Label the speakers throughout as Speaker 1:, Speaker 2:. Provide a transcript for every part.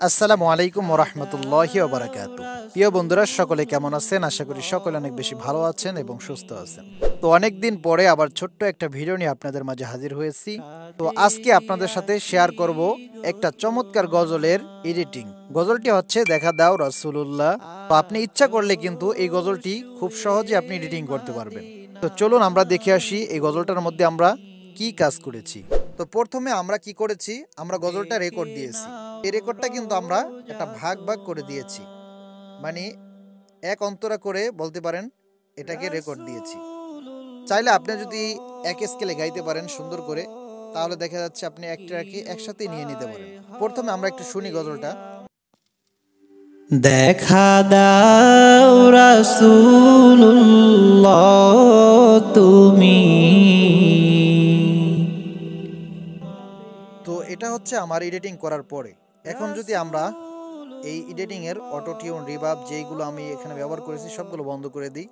Speaker 1: আসসালামু আলাইকুম ওয়া রাহমাতুল্লাহি ওয়া বারাকাতুহু। প্রিয় বন্ধুরা, সকলে কেমন আছেন? আশা করি সকলে অনেক বেশি ভালো আছেন এবং সুস্থ আছেন। তো অনেকদিন পরে আবার ছোট্ট একটা ভিডিও নিয়ে আপনাদের মাঝে হাজির হয়েছি। তো আজকে আপনাদের সাথে শেয়ার করব একটা চমৎকার গজলের এডিটিং। গজলটি হচ্ছে দেখা দাও রাসূলুল্লাহ। তো আপনি ইচ্ছা করলে কিন্তু এই গজলটি খুব সহজে আপনি এডিটিং করতে পারবেন। তো চলুন আমরা দেখে আসি এই গজলটার মধ্যে আমরা কি কাজ করেছি। তো প্রথমে আমরা কি করেছি, আমরা গজলটা রেকর্ড দিয়েছি। এই রেকর্ডটা কিন্তু আমরা একটা ভাগ ভাগ করে দিয়েছি, মানে এক অন্তরা করে বলতে পারেন এটাকে রেকর্ড দিয়েছি। চাইলে আপনি যদি এক স্কেলে গাইতে পারেন সুন্দর করে, তাহলে দেখা যাচ্ছে আপনি একটাকে একসাথে নিয়ে নিতে পারেন। প্রথমে আমরা একটু শুনি গজলটা।
Speaker 2: দেখা দাও রাসূলুল্লাহ তুমি।
Speaker 1: তো এটা হচ্ছে আমার এডিটিং করার পরে। এখন যদি আমরা এই এডিটিং এর অটো টিউন, রিভার্ব যেইগুলো আমি এখানে ব্যবহার করেছি সবগুলো বন্ধ করে দিই।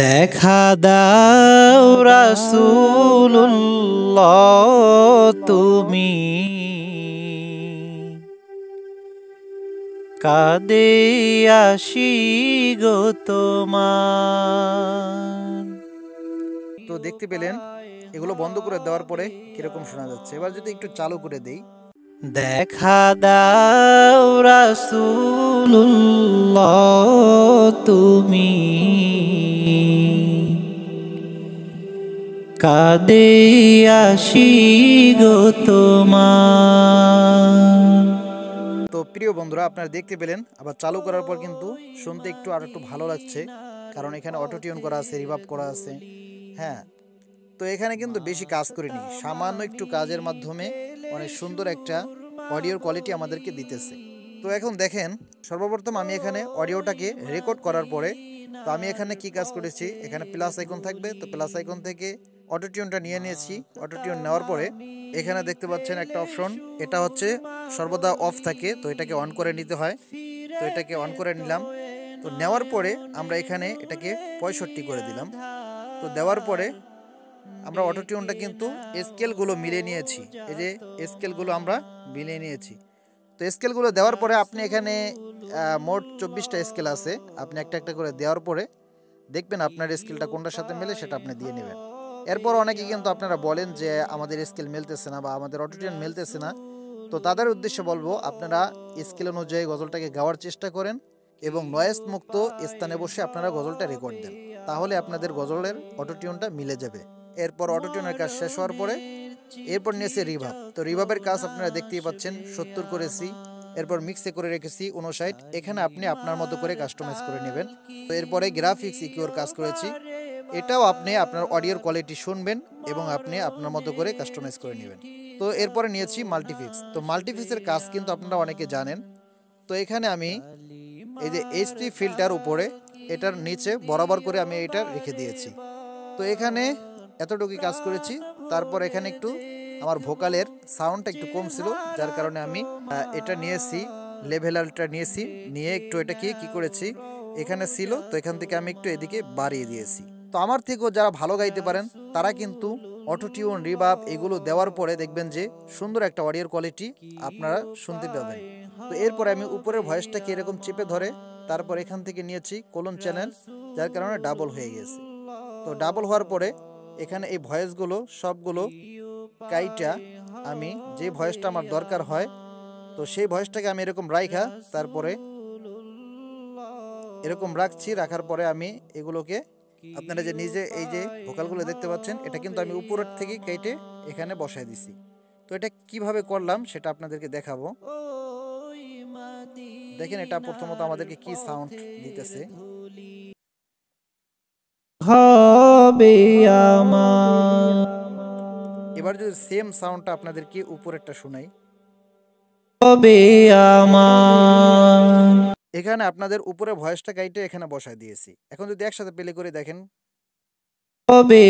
Speaker 2: দেখা দাও রাসূলুল্লাহ তুমি, কাঁদে আসি গো তোমার।
Speaker 1: তো দেখতে পেলেন এগুলো বন্ধ করে দেওয়ার পরে কিরকম শোনা যাচ্ছে। এবার যদি একটু চালু করে দেই।
Speaker 2: দেখা দাও রাসূলুল্লাহ তুমি, কাঁদে আসি গো তোমার।
Speaker 1: তো প্রিয় বন্ধুরা, আপনারা দেখতে পেলেন আবার চালু করার পর কিন্তু শুনতে একটু আর একটু ভালো লাগছে, কারণ এখানে অটো টিউন করা আছে, রিভার্ব করা আছে। হ্যাঁ, তো এখানে কিন্তু বেশি কাজ করিনি, সামান্য একটু কাজের মাধ্যমে অনেক সুন্দর একটা অডিওর কোয়ালিটি আমাদেরকে দিতেছে। তো এখন দেখেন, সর্বপ্রথম আমি এখানে অডিওটাকে রেকর্ড করার পরে তো আমি এখানে কি কাজ করেছি, এখানে প্লাস আইকন থাকবে, তো প্লাস আইকন থেকে অটো টিউনটা নিয়ে নিয়েছি। অটো টিউন নেওয়ার পরে এখানে দেখতে পাচ্ছেন একটা অপশন, এটা হচ্ছে সর্বদা অফ থাকে, তো এটাকে অন করে নিতে হয়। তো এটাকে অন করে নিলাম। তো নেওয়ার পরে আমরা এখানে এটাকে 65 করে দিলাম। তো দেওয়ার পরে আমরা অটো টিউনটা কিন্তু স্কেলগুলো মিলিয়ে নিয়েছি। এই যে স্কেলগুলো আমরা মিলিয়ে নিয়েছি। তো স্কেলগুলো দেওয়ার পরে আপনি এখানে মোট 24টা স্কেল আছে, আপনি একটা একটা করে দেওয়ার পরে দেখবেন আপনার স্কেলটা কোনটার সাথে মেলে সেটা আপনি দিয়ে নেবেন। এরপর অনেকে কিন্তু আপনারা বলেন যে আমাদের স্কেল মিলতেছে না বা আমাদের অটো টিউন মিলতেছে না। তো তাদের উদ্দেশ্যে বলবো, আপনারা স্কেল অনুযায়ী গজলটাকে গাওয়ার চেষ্টা করেন এবং নয়েজ মুক্ত স্থানে বসে আপনারা গজলটা রেকর্ড দেন, তাহলে আপনাদের গজলের অটো টিউনটা মিলে যাবে। এরপর অটো টিউনের কাজ শেষ হওয়ার পরে এরপর নিয়েছে রিভার্ব। তো রিভার্বের কাজ আপনারা দেখতেই পাচ্ছেন, 70 করেছি। এরপর মিক্সে করে রেখেছি 59। এখানে আপনি আপনার মতো করে কাস্টমাইজ করে নেবেন। তো এরপরে গ্রাফিক্স ইকিউর কাজ করেছি, এটাও আপনি আপনার অডিওর কোয়ালিটি শুনবেন এবং আপনি আপনার মতো করে কাস্টমাইজ করে নেবেন। তো এরপরে নিয়েছি মাল্টিফিক্স। তো মাল্টিফিক্সের কাজ কিন্তু আপনারা অনেকে জানেন। তো এখানে আমি এই যে এইচডি ফিল্টার উপরে এটার নিচে বরাবর করে আমি এটা রেখে দিয়েছি। তো এখানে এতটুকুই কাজ করেছি। তারপর এখানে একটু আমার ভোকালের সাউন্ডটা একটু কম ছিল, যার কারণে আমি এটা নিয়েছি, লেভেলটা নিয়েছি, নিয়ে একটু এটাকে কি করেছি, এখানে ছিল তো এখান থেকে আমি একটু এদিকে বাড়িয়ে দিয়েছি। তো আমার থেকেও যারা ভালো গাইতে পারেন তারা কিন্তু অটো টিউন, রিভার্ব এগুলো দেওয়ার পরে দেখবেন যে সুন্দর একটা অডিওর কোয়ালিটি আপনারা শুনতে পাবেন। তো এরপরে আমি উপরের ভয়েসটাকে এরকম চেপে ধরে তারপর এখান থেকে নিয়েছি কোলন চ্যানেল, যার কারণে ডাবল হয়ে গেছে। তো ডাবল হওয়ার পরে এখানে এই ভয়েসগুলো সবগুলো কাইটা আমি যে ভয়েসটা আমার দরকার হয়, তো সেই ভয়েসটাকে আমি এরকম রাখা, তারপরে এরকম রাখছি। রাখার পরে আমি এগুলোকে আপনারা যে নিজে এই যে ভোকালগুলো দেখতে পাচ্ছেন, এটা কিন্তু আমি উপরের থেকে কেটে এখানে বসায় দিছি। তো এটা কিভাবে করলাম সেটা আপনাদেরকে দেখাবো। দেখেন এটা প্রথমত আমাদেরকে কি সাউন্ড দিতেছে।
Speaker 2: হবে আমার,
Speaker 1: এবার যদি সেম সাউন্ডটা আপনাদেরকে উপরেরটা শোনাই,
Speaker 2: হবে আমার,
Speaker 1: এখানে আপনাদের উপরে ভয়েসটা কাইটে এখানে বসায় দিয়েছি। এখন যদি একসাথে প্লে করে দেখেন,
Speaker 2: হবে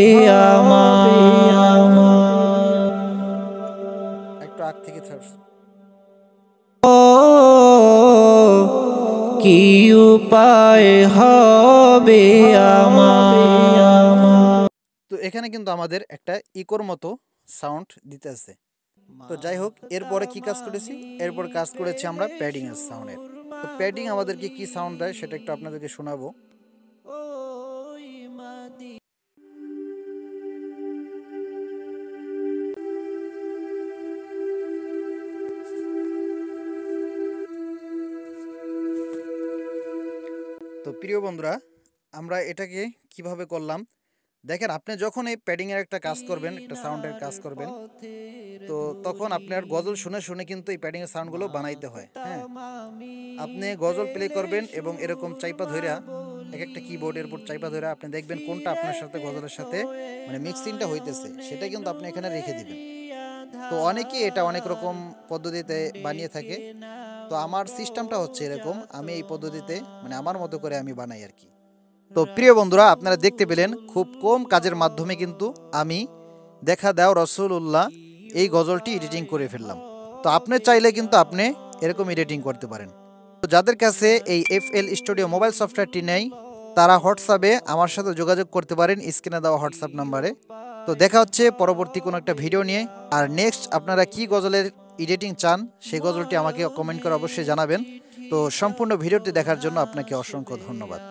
Speaker 2: আমার,
Speaker 1: একটু আগ থেকে
Speaker 2: ও কি উপায় হবে আমার।
Speaker 1: তো এখানে কিন্তু আমাদের একটা ইকোর মতো সাউন্ড দিতে আছে। তো যাই হোক, এরপরে কি কাজ করেছি, এরপর কাজ করেছি আমরা প্যাডিং এর সাউন্ডের। তো প্যাডিং আমাদেরকে কি সাউন্ড দেয় সেটা একটু আপনাদেরকে শোনাবো। তো প্রিয় বন্ধুরা, আমরা এটাকে কিভাবে করলাম দেখেন। আপনি যখন এই প্যাডিং এর একটা কাজ করবেন, একটা সাউন্ডের কাজ করবেন, তো তখন আপনার গজল শুনে শুনে কিন্তু এই প্যাডিং এর সাউন্ডগুলো বানাইতে হয়। হ্যাঁ, আপনি গজল প্লে করবেন এবং এরকম চাইপা ধইরা এক একটা কিবোর্ডের উপর চাইপা ধইরা আপনি দেখবেন কোনটা আপনার সাথে গজলের সাথে মানে মিক্সিংটা হইতেছে, সেটা কিন্তু আপনি এখানে রেখে দিবেন। তো অনেকেই এটা অনেক রকম পদ্ধতিতে বানিয়ে থাকে। তো আমার সিস্টেমটা হচ্ছে এরকম, আমি এই পদ্ধতিতে মানে আমার মতো করে আমি বানাই আর কি। তো প্রিয় বন্ধুরা, আপনারা দেখতে পেলেন খুব কম কাজের মাধ্যমে কিন্তু আমি দেখা দাও রসুল্লাহ এই গজলটি এডিটিং করে ফেললাম। তো আপনি চাইলে কিন্তু আপনি এরকম এডিটিং করতে পারেন। তো যাদের কাছে এই FL স্টুডিও মোবাইল সফটওয়্যারটি নেই, তারা হোয়াটসঅ্যাপে আমার সাথে যোগাযোগ করতে পারেন স্ক্রিনে দেওয়া হোয়াটসঅ্যাপ নাম্বারে। তো দেখা হচ্ছে পরবর্তী কোনো একটা ভিডিও নিয়ে। আর নেক্সট আপনারা কি গজলের এডিটিং চান সেই গজলটি আমাকে কমেন্ট করে অবশ্যই জানাবেন। তো সম্পূর্ণ ভিডিওটি দেখার জন্য আপনাকে অসংখ্য ধন্যবাদ।